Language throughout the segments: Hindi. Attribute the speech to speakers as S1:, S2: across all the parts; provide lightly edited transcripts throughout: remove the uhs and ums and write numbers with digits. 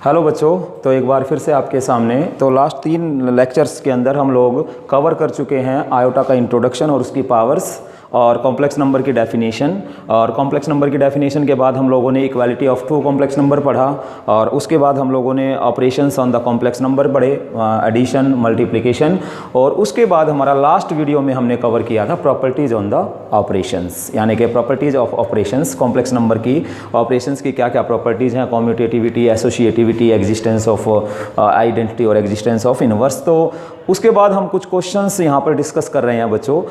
S1: हेलो बच्चों, तो एक बार फिर से आपके सामने तो लास्ट 3 लेक्चर्स के अंदर हम लोग कवर कर चुके हैं आयोटा का इंट्रोडक्शन और उसकी पावर्स और कॉम्प्लेक्स नंबर की डेफिनेशन। और कॉम्प्लेक्स नंबर की डेफिनेशन के बाद हम लोगों ने इक्वालिटी ऑफ 2 कॉम्प्लेक्स नंबर पढ़ा और उसके बाद हम लोगों ने operations on the complex number पढ़े, एडिशन, मल्टीप्लिकेशन। और उसके बाद हमारा लास्ट वीडियो में हमने कवर किया था प्रॉपर्टीज़ ऑन द ऑपरेशंस, यानी कि properties of operations, complex number की ऑपरेशंस की क्या क्या प्रॉपर्टीज़ हैं, कॉम्यूटेटिविटी, एसोसिएटिविटी, एग्जिस्टेंस ऑफ आइडेंटिटी और एग्जिस्टेंस ऑफ इनवर्स। तो उसके बाद हम कुछ क्वेश्चंस यहाँ पर डिस्कस कर रहे हैं बच्चों।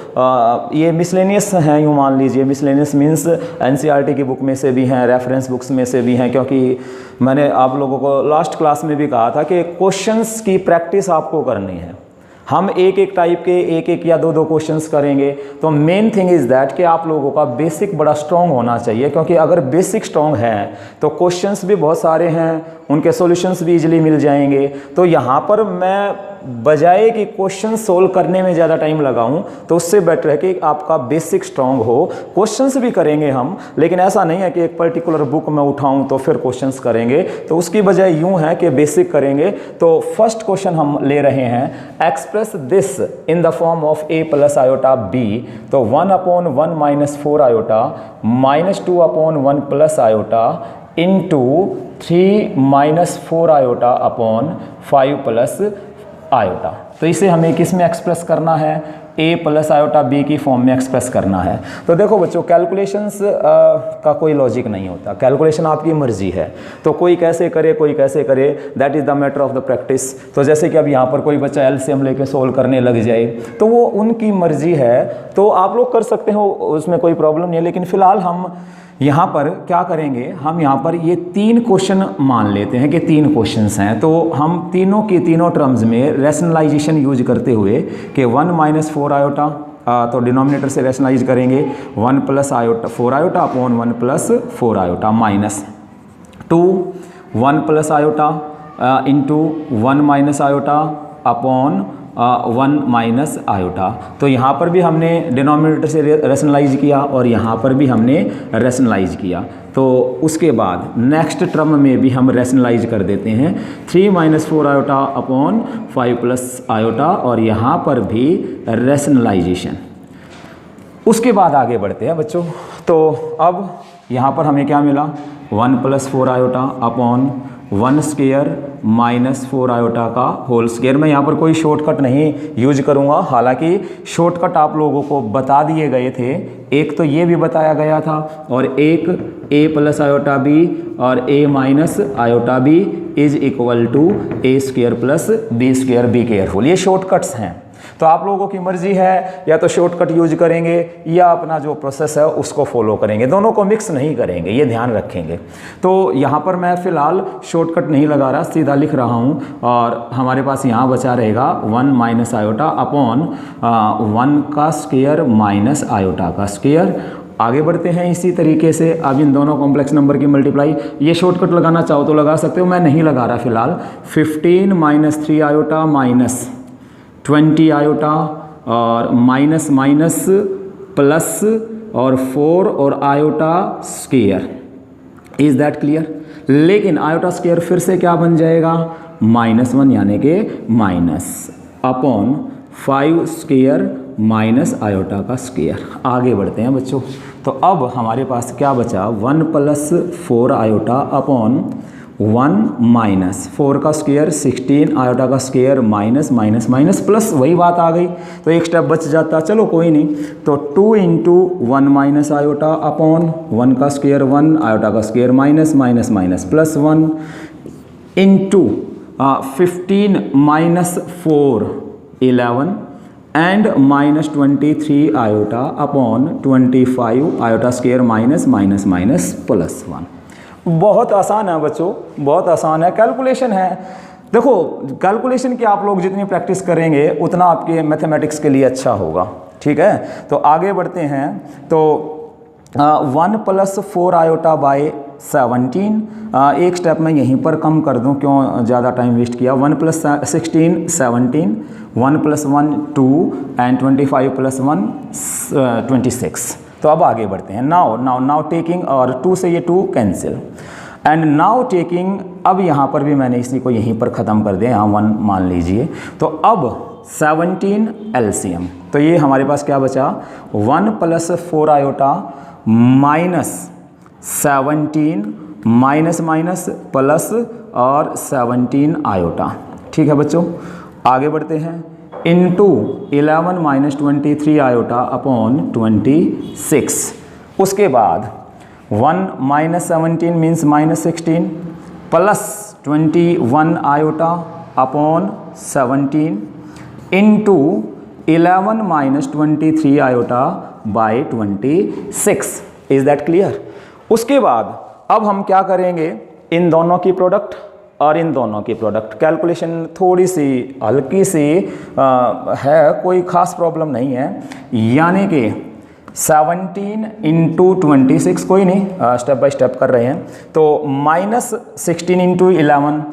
S1: ये मिसलेनियस हैं, यूँ मान लीजिए। मिसलेनियस मीन्स एनसीईआरटी की बुक में से भी हैं, रेफरेंस बुक्स में से भी हैं, क्योंकि मैंने आप लोगों को लास्ट क्लास में भी कहा था कि क्वेश्चंस की प्रैक्टिस आपको करनी है। हम एक एक टाइप के एक या दो क्वेश्चंस करेंगे। तो मेन थिंग इज़ दैट कि आप लोगों का बेसिक बड़ा स्ट्रॉन्ग होना चाहिए, क्योंकि अगर बेसिक स्ट्रॉन्ग है तो क्वेश्चंस भी बहुत सारे हैं, उनके सॉल्यूशंस भी इजीली मिल जाएंगे। तो यहाँ पर मैं बजाय कि क्वेश्चन सोल्व करने में ज़्यादा टाइम लगाऊं, तो उससे बेटर है कि आपका बेसिक स्ट्रॉन्ग हो। क्वेश्चंस भी करेंगे हम, लेकिन ऐसा नहीं है कि एक पर्टिकुलर बुक में उठाऊं तो फिर क्वेश्चंस करेंगे। तो उसकी बजाय यूं है कि बेसिक करेंगे। तो फर्स्ट क्वेश्चन हम ले रहे हैं, express this in the form of a plus iota b। तो 1/1 minus 4 iota minus 2/1 plus iota into 3 minus 4 iota upon 5 plus iota. तो इसे हमें किस में एक्सप्रेस करना है? a प्लस आयोटा b की फॉर्म में एक्सप्रेस करना है। तो देखो बच्चों, कैलकुलेशंस का कोई लॉजिक नहीं होता, कैलकुलेशन आपकी मर्जी है। तो कोई कैसे करे, कोई कैसे करे, that is the matter of the practice. तो जैसे कि अब यहाँ पर कोई बच्चा एलसीएम लेके सोल्व करने लग जाए तो वो उनकी मर्जी है, तो आप लोग कर सकते हो, उसमें कोई प्रॉब्लम नहीं है। लेकिन फ़िलहाल हम यहाँ पर क्या करेंगे, हम यहाँ पर ये 3 क्वेश्चन मान लेते हैं कि 3 क्वेश्चंस हैं। तो हम तीनों की तीनों टर्म्स में रैशनलाइजेशन यूज करते हुए कि 1 माइनस 4 आयोटा, तो डिनोमिनेटर से रैशनलाइज करेंगे 1 plus iota 4 iota upon 1 plus 4 iota minus 2 1 plus iota into 1 minus iota upon 1 minus iota. तो यहाँ पर भी हमने डिनोमिनेटर से रैशनलाइज किया और यहाँ पर भी हमने रैशनलाइज किया। तो उसके बाद नेक्स्ट टर्म में भी हम रैशनलाइज कर देते हैं 3 minus 4 iota upon 5 plus iota, और यहाँ पर भी रैशनलाइजेशन। उसके बाद आगे बढ़ते हैं बच्चों। तो अब यहाँ पर हमें क्या मिला, 1 plus 4 iota upon 1 square minus 4 iota का होल स्क्वायर। मैं यहाँ पर कोई शॉर्टकट नहीं यूज करूँगा, हालांकि शॉर्टकट आप लोगों को बता दिए गए थे। एक तो ये भी बताया गया था, और एक a प्लस आयोटा b और a minus iota b is equal to a square plus b square. Be careful, ये शॉर्टकट्स हैं। तो आप लोगों की मर्जी है, या तो शॉर्टकट यूज करेंगे या अपना जो प्रोसेस है उसको फॉलो करेंगे, दोनों को मिक्स नहीं करेंगे, ये ध्यान रखेंगे। तो यहाँ पर मैं फ़िलहाल शॉर्टकट नहीं लगा रहा, सीधा लिख रहा हूँ। और हमारे पास यहाँ बचा रहेगा 1 माइनस आयोटा अपॉन 1 का स्क्वायर माइनस आयोटा का स्क्वायर। आगे बढ़ते हैं इसी तरीके से। अब इन दोनों कॉम्प्लेक्स नंबर की मल्टीप्लाई, ये शॉर्टकट लगाना चाहो तो लगा सकते हो, मैं नहीं लगा रहा फ़िलहाल। 15 माइनस 3 आयोटा माइनस 20 आयोटा और माइनस माइनस प्लस और 4 और iota square. Is that clear? लेकिन आयोटा स्क्वायर फिर से क्या बन जाएगा, -1, यानी कि minus upon 5 square minus iota का स्क्वायर। आगे बढ़ते हैं बच्चों। तो अब हमारे पास क्या बचा, 1 प्लस 4 आयोटा अपॉन 1 माइनस 4 का स्क्वायर 16 आयोटा का square minus minus minus plus, वही बात आ गई। तो एक स्टेप बच जाता, चलो कोई नहीं। तो 2 इंटू 1 माइनस आयोटा अपॉन 1 का स्क्वायर 1 आयोटा का square minus minus minus plus 1 into 15 minus 4 11 and minus 23 iota upon 25 iota square minus minus minus plus 1। बहुत आसान है बच्चों, बहुत आसान है, कैलकुलेशन है। देखो, कैलकुलेशन की आप लोग जितनी प्रैक्टिस करेंगे उतना आपके मैथमेटिक्स के लिए अच्छा होगा, ठीक है। तो आगे बढ़ते हैं। तो 1 प्लस 4 आयोटा बाय 17, एक स्टेप मैं यहीं पर कम कर दूं, क्यों ज़्यादा टाइम वेस्ट किया। 1 प्लस 16 17, 1 प्लस 1 2 एंड 25 प्लस 1 26। तो अब आगे बढ़ते हैं। नाउ टेकिंग, और 2 से ये 2 कैंसिल, एंड नाउ टेकिंग, अब यहाँ पर भी मैंने इसी को यहीं पर ख़त्म कर दिया, यहाँ 1 मान लीजिए। तो अब 17 LCM, तो ये हमारे पास क्या बचा, 1 + 4 iota minus 17 minus minus plus और 17 आयोटा। ठीक है बच्चों, आगे बढ़ते हैं। Into 11 - 23 iota upon 26। उसके बाद 1 - 17 means -16 plus 21 iota upon 17 into 11 - 23 iota by 26। Is that clear? उसके बाद अब हम क्या करेंगे, इन दोनों की प्रोडक्ट और इन दोनों की प्रोडक्ट। कैलकुलेशन थोड़ी सी हल्की सी है, कोई ख़ास प्रॉब्लम नहीं है। यानी कि 17 × 26, कोई नहीं, स्टेप बाय स्टेप कर रहे हैं। तो -16 × 11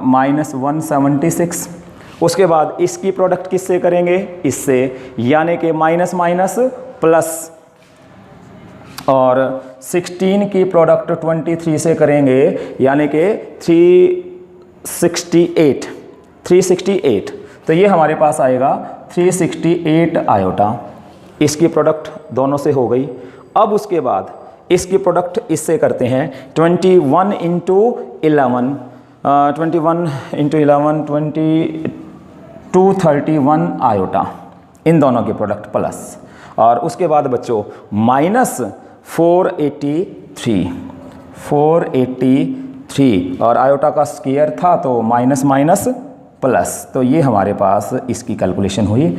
S1: -176। उसके बाद इसकी प्रोडक्ट किससे करेंगे, इससे, यानी कि माइनस माइनस प्लस, और 16 की प्रोडक्ट 23 से करेंगे, यानी कि 368। तो ये हमारे पास आएगा 368 आयोटा। इसकी प्रोडक्ट दोनों से हो गई। अब उसके बाद इसकी प्रोडक्ट इससे करते हैं, 21 × 11 231 आयोटा, इन दोनों की प्रोडक्ट प्लस, और उसके बाद बच्चों माइनस 483 और आयोटा का स्क्वायर था तो माइनस माइनस प्लस। तो ये हमारे पास इसकी कैलकुलेशन हुई।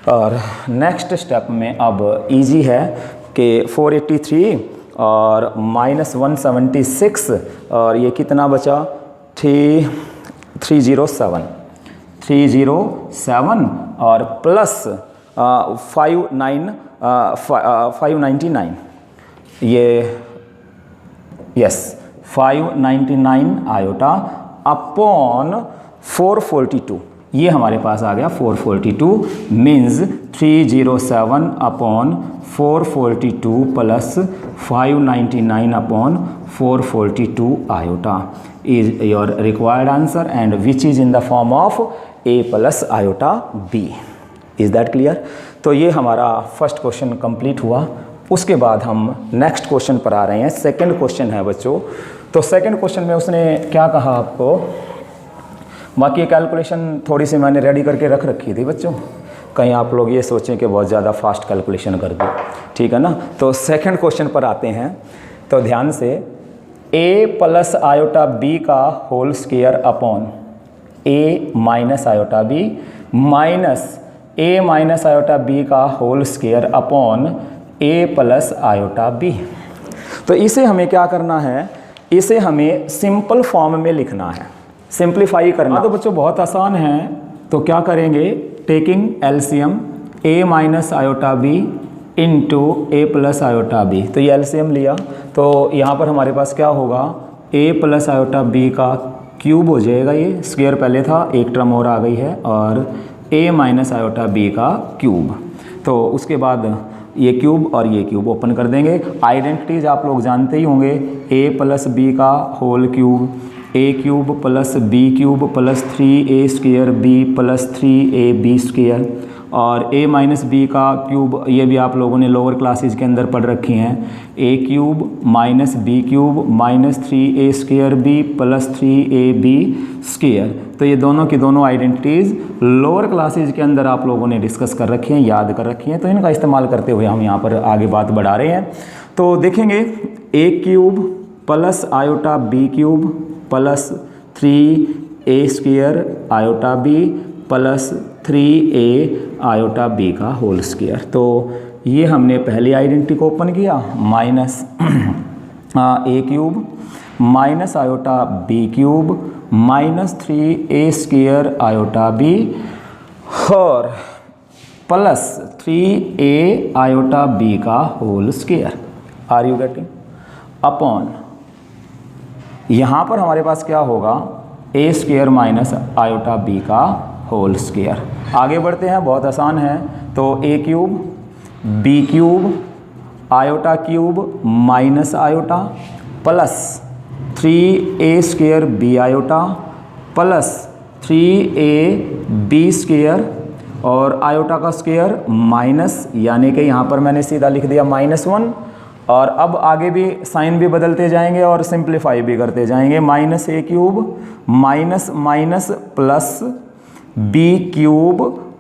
S1: और नेक्स्ट स्टेप में अब इजी है कि 483 और -176, और ये कितना बचा, 307 और प्लस 599, ये यस 599 आयोटा अपॉन 442। ये हमारे पास आ गया 442 means 307 upon 442 plus 599 upon 442 iota is your required answer, and which is in the form of A + iota B। Is that clear? तो ये हमारा फर्स्ट क्वेश्चन कंप्लीट हुआ। उसके बाद हम नेक्स्ट क्वेश्चन पर आ रहे हैं। सेकंड क्वेश्चन है बच्चों। तो सेकंड क्वेश्चन में उसने क्या कहा आपको, बाकी कैलकुलेशन थोड़ी सी मैंने रेडी करके रख रखी थी बच्चों, कहीं आप लोग ये सोचें कि बहुत ज़्यादा फास्ट कैलकुलेशन कर दो, ठीक है ना। तो सेकंड क्वेश्चन पर आते हैं। तो ध्यान से, A + आयोटा B का whole square upon A - iota B minus A - iota B का whole square upon A + iota B। तो इसे हमें क्या करना है, इसे हमें सिंपल फॉर्म में लिखना है, सिंप्लीफाई करना। तो बच्चों बहुत आसान है। तो क्या करेंगे, taking LCM A - iota B into A + iota B। तो ये LCM लिया, तो यहाँ पर हमारे पास क्या होगा, A + आयोटा B का क्यूब हो जाएगा, ये स्क्वायर पहले था, एक टर्म और आ गई है, और A - आयोटा B का क्यूब। तो उसके बाद ये क्यूब और ये क्यूब ओपन कर देंगे। आइडेंटिटीज आप लोग जानते ही होंगे, A + B का whole cube, A³ + B³ + 3A² B + 3AB², और A - B का क्यूब, ये भी आप लोगों ने लोअर क्लासेज के अंदर पढ़ रखी हैं, A³ - B³ - 3A² B + 3AB²। तो ये दोनों की दोनों आइडेंटिटीज़ लोअर क्लासेज के अंदर आप लोगों ने डिस्कस कर रखी हैं, याद कर रखी हैं। तो इनका इस्तेमाल करते हुए हम यहाँ पर आगे बात बढ़ा रहे हैं। तो देखेंगे, A³ + iota B³ + 3A² iota B + 3A iota B का होल स्क्वायर। तो ये हमने पहली आइडेंटिटी को ओपन किया, minus A³ - iota B³ - 3A² iota B और प्लस 3A आयोटा B का whole square. Are you getting? Upon यहाँ पर हमारे पास क्या होगा, A² - आयोटा B का होल स्क्वायर। आगे बढ़ते हैं, बहुत आसान है। तो A³ B³ iota cube minus iota plus 3a² b iota plus 3ab square और आयोटा का स्क्वायर माइनस, यानी कि यहाँ पर मैंने सीधा लिख दिया -1, और अब आगे भी साइन भी बदलते जाएंगे और सिंप्लीफाई भी करते जाएंगे। -a³ minus minus plus b³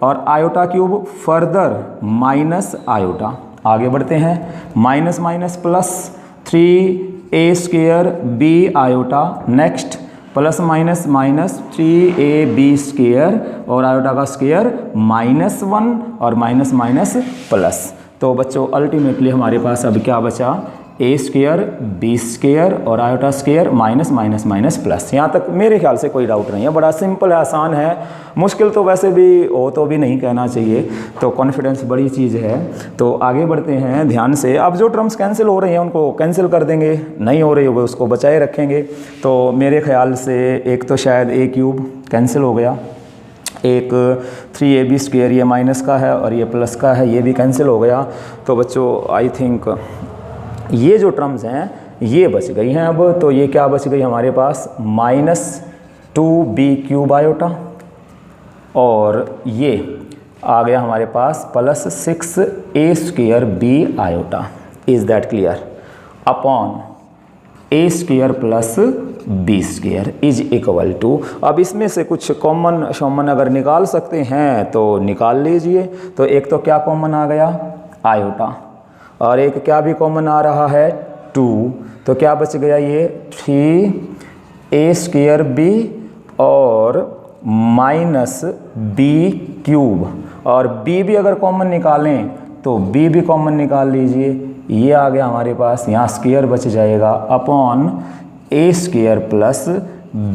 S1: और iota cube further minus iota. आगे बढ़ते हैं, minus minus plus 3a² b iota, next plus minus minus 3ab² और आयोटा का स्क्वायर -1 और माइनस माइनस प्लस। तो बच्चों अल्टीमेटली हमारे पास अब क्या बचा, a² b² और iota square minus minus minus plus. यहाँ तक मेरे ख्याल से कोई डाउट नहीं है, बड़ा सिंपल है, आसान है। मुश्किल तो वैसे भी हो तो भी नहीं कहना चाहिए, तो कॉन्फिडेंस बड़ी चीज़ है। तो आगे बढ़ते हैं ध्यान से। अब जो टर्म्स कैंसिल हो रही हैं उनको कैंसिल कर देंगे, नहीं हो रही होगी उसको बचाए रखेंगे। तो मेरे ख्याल से एक तो शायद a³ कैंसिल हो गया, एक 3ab² ये माइनस का है और ये प्लस का है, ये भी कैंसिल हो गया। तो बच्चों आई थिंक ये जो टर्म्स हैं ये बच गई हैं। अब तो ये क्या बच गई हमारे पास, -2b³ आयोटा और ये आ गया हमारे पास plus 6a² b iota. Is that clear? Upon a² plus b² is equal to, अब इसमें से कुछ कॉमन अगर निकाल सकते हैं तो निकाल लीजिए। तो एक तो क्या कॉमन आ गया, आयोटा, और एक क्या भी कॉमन आ रहा है 2, तो क्या बच गया ये 3a² b और माइनस b³, और b भी अगर कॉमन निकालें तो b भी कॉमन निकाल लीजिए, ये आ गया हमारे पास, यहाँ स्क्वायर बच जाएगा अपॉन a² प्लस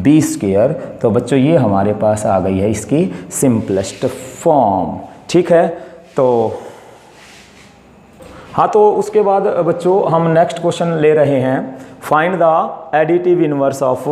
S1: b²। तो बच्चों ये हमारे पास आ गई है इसकी सिंपलेस्ट फॉर्म। ठीक है, तो हाँ, तो उसके बाद बच्चों हम नेक्स्ट क्वेश्चन ले रहे हैं, find the additive inverse of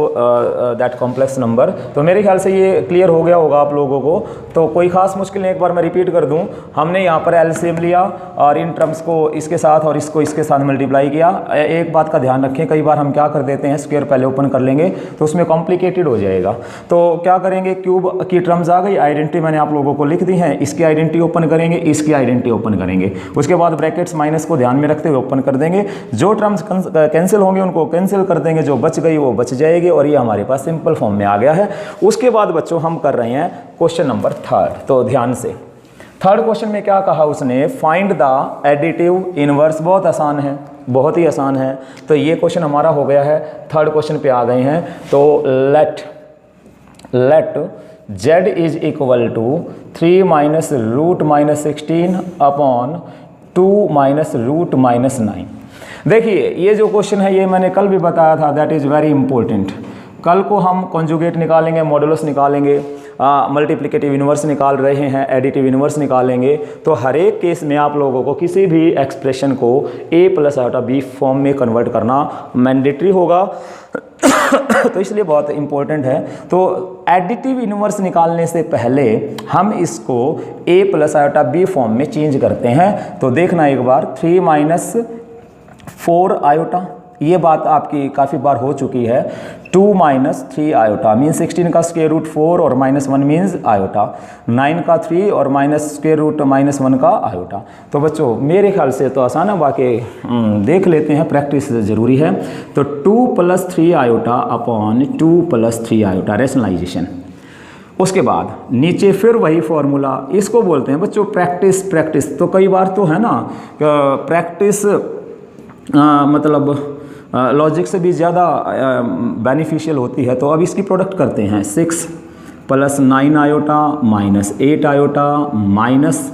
S1: that complex number. तो मेरे ख्याल से ये क्लियर हो गया होगा आप लोगों को, तो कोई खास मुश्किल नहीं। एक बार मैं रिपीट कर दूं, हमने यहाँ पर एलसीएम लिया और इन टर्म्स को इसके साथ और इसको इसके साथ मल्टीप्लाई किया। एक बात का ध्यान रखें, कई बार हम क्या कर देते हैं, स्क्वायर पहले ओपन कर लेंगे तो उसमें कॉम्प्लिकेटेड हो जाएगा। तो क्या करेंगे, क्यूब की टर्म्स आ गई, आइडेंटिटी मैंने आप लोगों को लिख दी है, इसकी आइडेंटिटी ओपन करेंगे, इसकी आइडेंटिटी ओपन करेंगे, उसके बाद ब्रैकेट्स माइनस को ध्यान में रखते हुए ओपन कर देंगे। जो टर्म्स कैंसिल होंगे उनको कैंसिल कर देंगे, जो बच गई वो बच जाएगी, और ये हमारे पास सिंपल फॉर्म में आ गया है। उसके बाद बच्चों हम कर रहे हैं क्वेश्चन नंबर 3। तो ध्यान से, थर्ड क्वेश्चन में क्या कहा उसने, फाइंड द एडिटिव इनवर्स। बहुत आसान है, बहुत ही आसान है। तो ये क्वेश्चन हमारा हो गया है, थर्ड क्वेश्चन पे आ गए हैं। तो let z is equal to 3 minus root minus 16 upon 2 minus root minus 9। देखिए ये जो क्वेश्चन है ये मैंने कल भी बताया था, दैट इज़ वेरी इंपॉर्टेंट। कल को हम कॉन्जुगेट निकालेंगे, मॉडुलस निकालेंगे, मल्टीप्लिकेटिव इनवर्स निकाल रहे हैं, एडिटिव इनवर्स निकालेंगे। तो हर एक केस में आप लोगों को किसी भी एक्सप्रेशन को a plus iota b form में कन्वर्ट करना मैंडेटरी होगा तो इसलिए बहुत इंपॉर्टेंट है। तो एडिटिव इनवर्स निकालने से पहले हम इसको a plus iota b form में चेंज करते हैं। तो देखना एक बार, 3 माइनस 4 आयोटा, ये बात आपकी काफ़ी बार हो चुकी है। 2 माइनस 3 आयोटा मीन्स 16 का स्क्वायर रूट 4 और -1 मीन्स आयोटा, 9 का 3 और माइनस स्क्वायर रूट -1 का आयोटा। तो बच्चों मेरे ख्याल से तो आसान है, बाकी देख लेते हैं, प्रैक्टिस ज़रूरी है। तो 2 plus 3 iota upon 2 plus 3 iota, rationalisation. उसके बाद नीचे फिर वही फॉर्मूला, इसको बोलते हैं बच्चों प्रैक्टिस। तो कई बार तो है ना प्रैक्टिस मतलब लॉजिक से भी ज़्यादा बेनिफिशियल होती है। तो अब इसकी प्रोडक्ट करते हैं, 6 plus 9 iota minus 8 iota minus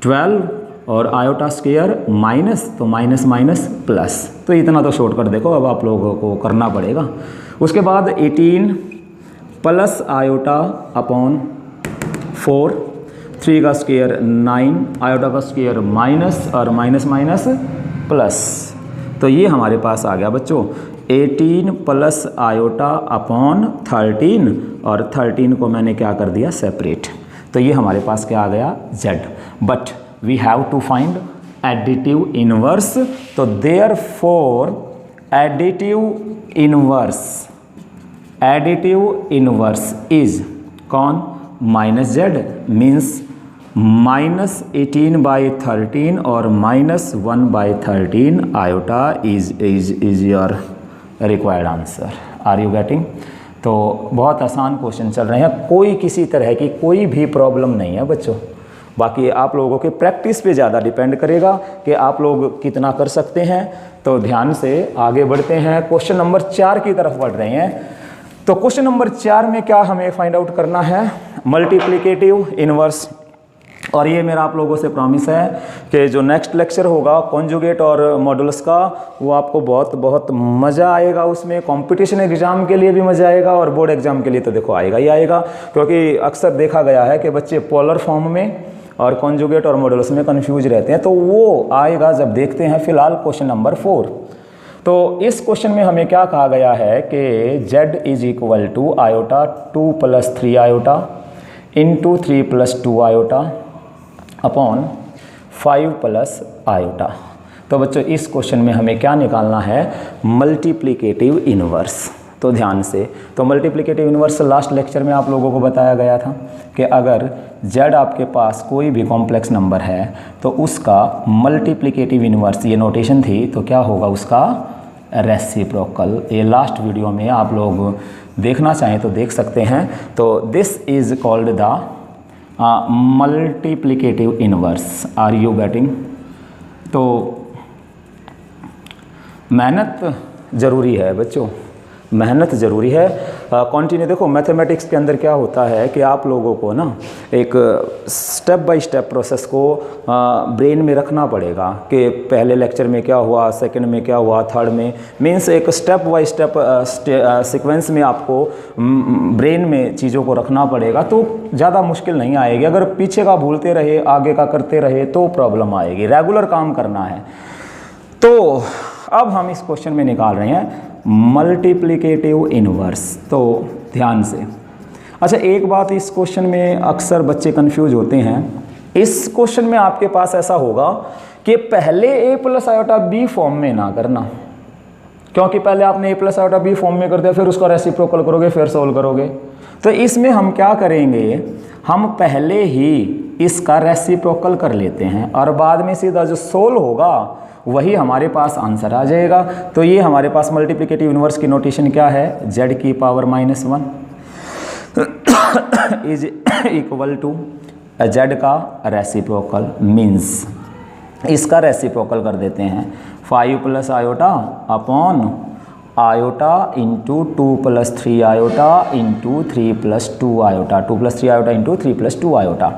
S1: 12 और आयोटा स्क्वायर माइनस, तो माइनस माइनस प्लस। तो इतना तो शॉर्टकट देखो अब आप लोगों को करना पड़ेगा। उसके बाद 18 प्लस आयोटा अपॉन 4, 3 का स्क्वायर 9, आयोटा का स्क्वायर माइनस और माइनस माइनस प्लस। तो ये हमारे पास आ गया बच्चों 18 प्लस आयोटा अपॉन 13, और 13 को मैंने क्या कर दिया, सेपरेट। तो ये हमारे पास क्या आ गया, z। But we have to find additive inverse. तो therefore additive inverse, additive inverse is कौन, माइनस जेड, मीन्स -18/13 और -1/13 iota is your required answer. Are you getting? तो बहुत आसान क्वेश्चन चल रहे हैं, कोई किसी तरह की कोई भी प्रॉब्लम नहीं है बच्चों। बाकी आप लोगों के प्रैक्टिस पे ज़्यादा डिपेंड करेगा कि आप लोग कितना कर सकते हैं। तो ध्यान से आगे बढ़ते हैं, क्वेश्चन नंबर 4 की तरफ बढ़ रहे हैं। तो क्वेश्चन नंबर 4 में क्या हमें फाइंड आउट करना है, मल्टीप्लिकेटिव इनवर्स। और ये मेरा आप लोगों से प्रॉमिस है कि जो नेक्स्ट लेक्चर होगा कॉन्जुगेट और मॉडुलस का, वो आपको बहुत बहुत मज़ा आएगा। उसमें कंपटीशन एग्जाम के लिए भी मज़ा आएगा और बोर्ड एग्जाम के लिए तो देखो आएगा ही आएगा, क्योंकि अक्सर देखा गया है कि बच्चे पोलर फॉर्म में और कॉन्जुगेट और मॉडुलस में कंफ्यूज रहते हैं। तो वो आएगा जब देखते हैं। फिलहाल क्वेश्चन नंबर 4। तो इस क्वेश्चन में हमें क्या कहा गया है कि z is equal to iota 2 + 3 iota into 3 + 2 iota upon 5 + iota. तो बच्चों इस क्वेश्चन में हमें क्या निकालना है, मल्टीप्लिकेटिव इनवर्स। तो ध्यान से, तो मल्टीप्लिकेटिव इनवर्स लास्ट लेक्चर में आप लोगों को बताया गया था कि अगर z आपके पास कोई भी कॉम्प्लेक्स नंबर है तो उसका मल्टीप्लिकेटिव इनवर्स, ये नोटेशन थी, तो क्या होगा उसका रेसिप्रोकल। ये लास्ट वीडियो में आप लोग देखना चाहें तो देख सकते हैं। तो this is called the multiplicative inverse. Are you getting? तो मेहनत ज़रूरी है बच्चों, मेहनत ज़रूरी है। कंटिन्यू देखो, मैथमेटिक्स के अंदर क्या होता है कि आप लोगों को ना एक स्टेप बाय स्टेप प्रोसेस को ब्रेन में रखना पड़ेगा कि पहले लेक्चर में क्या हुआ, सेकंड में क्या हुआ, थर्ड में, मीन्स एक स्टेप बाय स्टेप सीक्वेंस में आपको ब्रेन में चीज़ों को रखना पड़ेगा, तो ज़्यादा मुश्किल नहीं आएगी। अगर पीछे का भूलते रहे, आगे का करते रहे तो प्रॉब्लम आएगी। रेगुलर काम करना है। तो अब हम इस क्वेश्चन में निकाल रहे हैं मल्टीप्लिकेटिव इनवर्स। तो ध्यान से, अच्छा एक बात, इस क्वेश्चन में अक्सर बच्चे कंफ्यूज होते हैं। इस क्वेश्चन में आपके पास ऐसा होगा कि पहले a + आयोटा b फॉर्म में ना करना, क्योंकि पहले आपने a + आयोटा b फॉर्म में कर दिया, फिर उसका रेसिप्रोकल करोगे, फिर सोल्व करोगे। तो इसमें हम क्या करेंगे, हम पहले ही इसका रेसिप्रोकल कर लेते हैं और बाद में सीधा जो सोल्व होगा वही हमारे पास आंसर आ जाएगा। तो ये हमारे पास मल्टीप्लिकेटिव इनवर्स की नोटेशन क्या है, z की power -1 is equal to z का रेसिप्रोकल, मीन्स इसका रेसिप्रोकल कर देते हैं 5 + iota upon iota into 2 + 3 iota into 3 + 2 iota, 2 + 3 iota into 3 + 2 iota.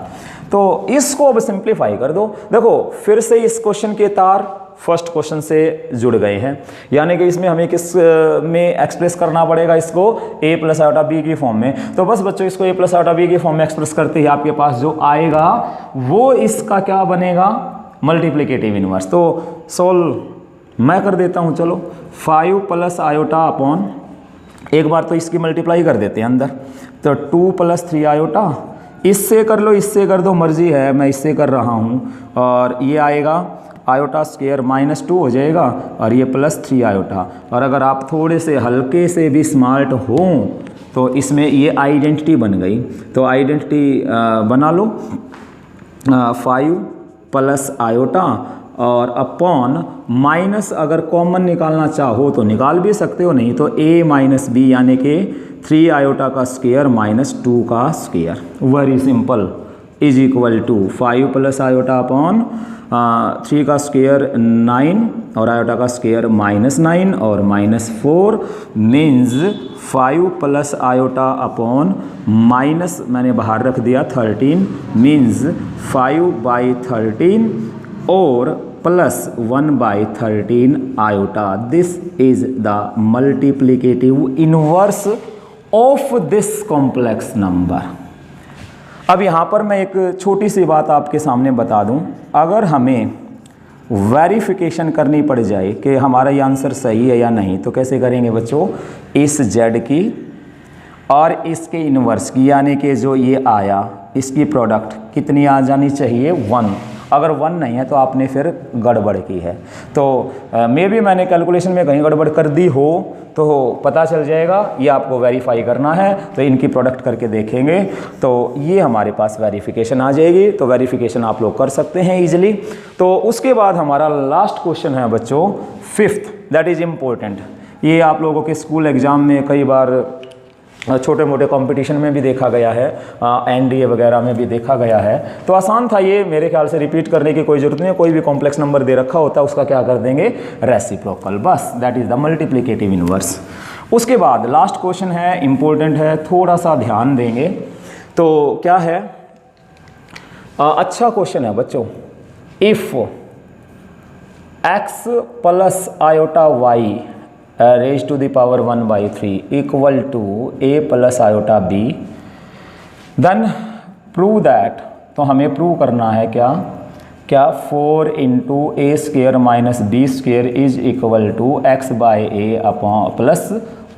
S1: तो इसको अब सिंप्लीफाई कर दो। देखो फिर से इस क्वेश्चन के तार फर्स्ट क्वेश्चन से जुड़ गए हैं, यानी कि इसमें हमें किस में एक्सप्रेस करना पड़ेगा, इसको a + आयोटा b की फॉर्म में। तो बस बच्चों इसको a + आयोटा b की फॉर्म में एक्सप्रेस करते ही आपके पास जो आएगा वो इसका क्या बनेगा, मल्टीप्लिकेटिव इनवर्स। तो सोल्व मैं कर देता हूँ, चलो 5 + आयोटा अपॉन, एक बार तो इसकी मल्टीप्लाई कर देते हैं अंदर, तो 2 + 3 आयोटा, इससे कर लो, इससे कर दो, मर्जी है, मैं इससे कर रहा हूँ। और ये आएगा आयोटा स्क्वायर -2 हो जाएगा और ये +3 आयोटा। और अगर आप थोड़े से हल्के से भी स्मार्ट हों तो इसमें ये आइडेंटिटी बन गई। तो आइडेंटिटी बना लो, 5 + आयोटा और अपॉन माइनस, अगर कॉमन निकालना चाहो तो निकाल भी सकते हो, नहीं तो a - b यानी कि 3 आयोटा का स्क्वायर -2 का square, very simple, is equal to 5 + iota upon 3 का स्क्वायर 9 और आयोटा का स्क्वायर -9 और -4, मीन्स 5 + आयोटा अपॉन माइनस, मैंने बाहर रख दिया 13, मीन्स 5/13 और +1/13 iota. This is the multiplicative inverse of this complex number. अब यहाँ पर मैं एक छोटी सी बात आपके सामने बता दूँ, अगर हमें वेरिफिकेशन करनी पड़ जाए कि हमारा ये आंसर सही है या नहीं, तो कैसे करेंगे बच्चों, इस z की और इसके इन्वर्स की, यानी कि जो ये आया इसकी प्रोडक्ट कितनी आ जानी चाहिए, 1, अगर 1 नहीं है तो आपने फिर गड़बड़ की है। तो मे भी मैंने कैलकुलेशन में कहीं गड़बड़ कर दी हो तो पता चल जाएगा, ये आपको वेरीफाई करना है। तो इनकी प्रोडक्ट करके देखेंगे तो ये हमारे पास वेरिफिकेशन आ जाएगी। तो वेरिफिकेशन आप लोग कर सकते हैं ईजिली। तो उसके बाद हमारा लास्ट क्वेश्चन है बच्चों 5th, दैट इज़ इम्पोर्टेंट। ये आप लोगों के स्कूल एग्ज़ाम में कई बार छोटे मोटे कंपटीशन में भी देखा गया है, एनडीए वगैरह में भी देखा गया है। तो आसान था ये, मेरे ख्याल से रिपीट करने की कोई ज़रूरत नहीं है। कोई भी कॉम्प्लेक्स नंबर दे रखा होता है उसका क्या कर देंगे, रेसिप्रोकल, बस that is the multiplicative inverse. उसके बाद लास्ट क्वेश्चन है, इम्पोर्टेंट है, थोड़ा सा ध्यान देंगे। तो क्या है, अच्छा क्वेश्चन है बच्चों। If x plus iota y raise to the power 1/3 equal to a plus iota b, then prove that, तो हमें प्रूव करना है क्या 4 इंटू a square minus b square is equal to x by a upon plus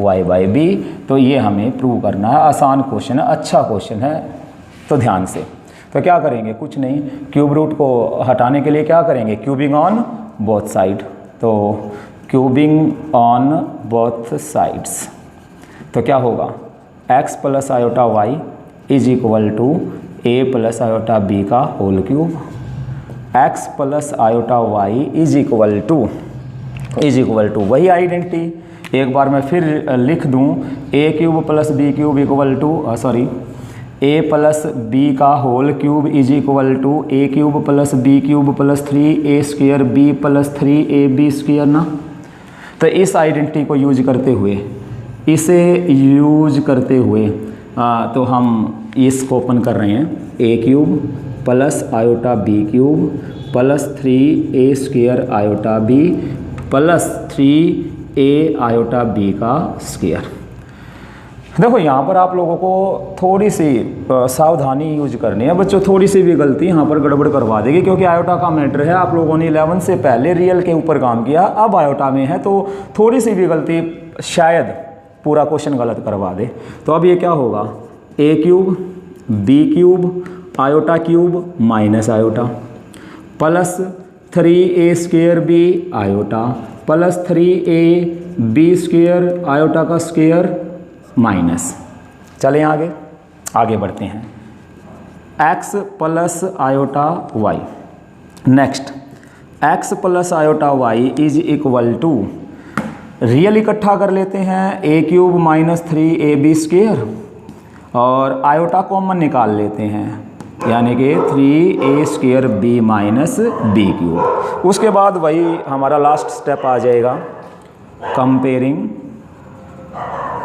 S1: y by b। तो ये हमें प्रूव करना है। आसान क्वेश्चन है, अच्छा क्वेश्चन है, तो ध्यान से। तो क्या करेंगे, कुछ नहीं, क्यूब रूट को हटाने के लिए क्या करेंगे, क्यूबिंग ऑन बोथ साइड। तो क्यूबिंग ऑन बोथ साइड्स, तो क्या होगा, x plus iota y is equal to a plus iota b का whole cube. x plus iota y is equal to वही आइडेंटिटी, एक बार मैं फिर लिख दूं, a cube plus b cube equal to a plus b का whole cube is equal to a cube plus b cube plus 3a square b plus 3ab square ना। तो इस आइडेंटिटी को यूज करते हुए, तो हम इसको ओपन कर रहे हैं, a cube plus iota b cube plus 3a square iota b plus 3a iota b का स्क्वेयर। देखो यहाँ पर आप लोगों को थोड़ी सी सावधानी यूज करनी है बच्चों, थोड़ी सी भी गलती यहाँ पर गड़बड़ करवा देगी, क्योंकि आयोटा का मैटर है। आप लोगों ने 11 से पहले रियल के ऊपर काम किया, अब आयोटा में है, तो थोड़ी सी भी गलती शायद पूरा क्वेश्चन गलत करवा दे। तो अब ये क्या होगा, a cube b cube iota cube minus iota plus 3a square b iota plus 3a b square iota का स्क्वेयर माइनस। चलें आगे बढ़ते हैं, x plus iota y। Next, x plus iota y is equal to, real इकट्ठा कर लेते हैं, a cube minus 3ab square और आयोटा कॉमन निकाल लेते हैं, यानी कि 3a square b minus b cube. उसके बाद वही हमारा लास्ट स्टेप आ जाएगा, comparing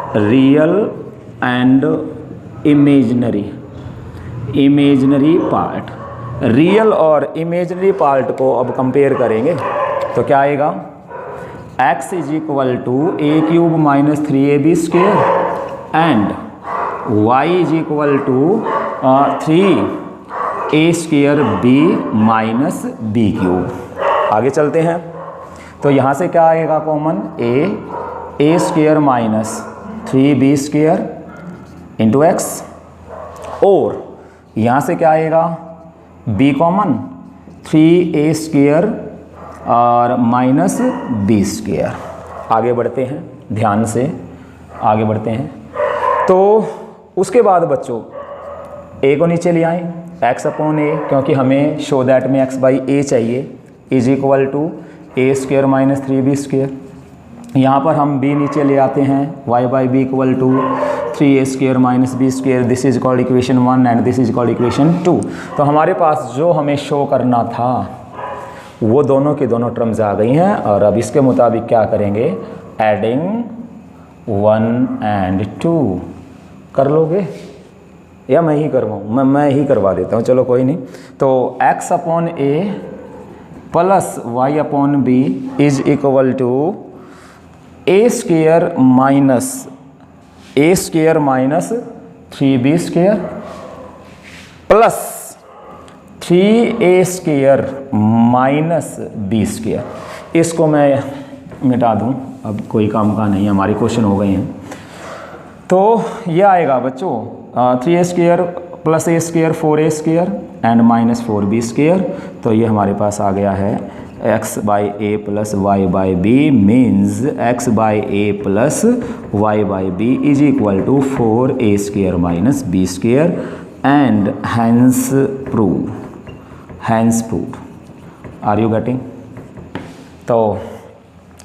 S1: real and imaginary part. Real और इमेजिनरी पार्ट को अब कंपेयर करेंगे तो क्या आएगा, x is equal to a cube minus 3ab square and y is equal to 3a square b minus b cube. आगे चलते हैं, तो यहाँ से क्या आएगा common, a square minus 3b square into x, और यहाँ से क्या आएगा, b कॉमन 3a स्क्वेयर और माइनस b स्क्वेयर। आगे बढ़ते हैं, ध्यान से आगे बढ़ते हैं। तो उसके बाद बच्चों a को नीचे ले आएँ, x अपॉन a, क्योंकि हमें शो दैट में x बाई a चाहिए, is equal to a square minus 3b square. यहाँ पर हम b नीचे ले आते हैं, y by b equal to 3a square minus b square, this is called equation 1 and this is called equation 2। तो हमारे पास जो हमें शो करना था वो दोनों की दोनों टर्म्स आ गई हैं, और अब इसके मुताबिक क्या करेंगे, एडिंग 1 एंड 2 कर लोगे या मैं ही करवाऊँ, मैं ही करवा देता हूँ, चलो कोई नहीं। तो x upon a plus y upon b is equal to a square minus 3b square plus 3a square minus b square. इसको मैं मिटा दूं, अब कोई काम का नहीं, हमारे क्वेश्चन हो गए हैं। तो ये आएगा बच्चों 3a square plus a square 4a square and minus 4b square. तो ये हमारे पास आ गया है x by a plus y by b means x by a plus y by b is equal to 4a square minus b square and hence prove. Are you getting? तो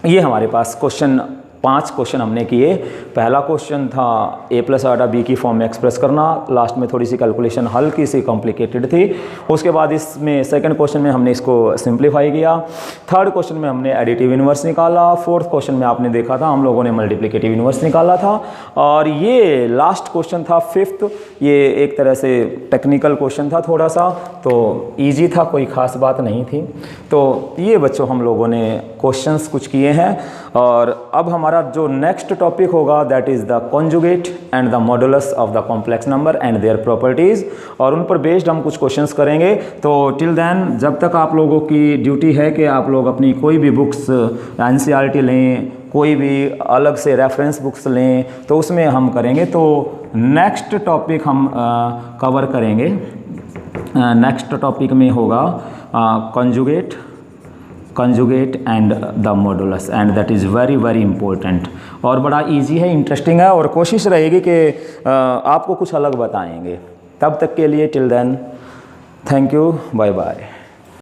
S1: ये हमारे पास क्वेश्चन 5 क्वेश्चन हमने किए। पहला क्वेश्चन था a प्लस आटा b की फॉर्म में एक्सप्रेस करना, लास्ट में थोड़ी सी कैलकुलेशन हल्की सी कॉम्प्लिकेटेड थी। उसके बाद इसमें सेकंड क्वेश्चन में हमने इसको सिंप्लीफाई किया, थर्ड क्वेश्चन में हमने एडिटिव इन्वर्स निकाला, फोर्थ क्वेश्चन में आपने देखा था हम लोगों ने मल्टीप्लिकेटिव इन्वर्स निकाला था, और ये लास्ट क्वेश्चन था फिफ्थ। ये एक तरह से टेक्निकल क्वेश्चन था थोड़ा सा, तो ईजी था, कोई ख़ास बात नहीं थी। तो ये बच्चों हम लोगों ने क्वेश्चंस कुछ किए हैं, और अब हमारा जो नेक्स्ट टॉपिक होगा that is the conjugate and the modulus of the complex number and their properties, और उन पर बेस्ड हम कुछ क्वेश्चंस करेंगे। तो टिल देन जब तक आप लोगों की ड्यूटी है कि आप लोग अपनी कोई भी बुक्स एनसीईआरटी लें, कोई भी अलग से रेफरेंस बुक्स लें, तो उसमें हम करेंगे। तो नेक्स्ट टॉपिक हम कवर करेंगे, नेक्स्ट टॉपिक में होगा conjugate and the modulus, and that is very very important, और बड़ा इजी है, इंटरेस्टिंग है, और कोशिश रहेगी कि आपको कुछ अलग बताएंगे। तब तक के लिए till then thank you, bye bye.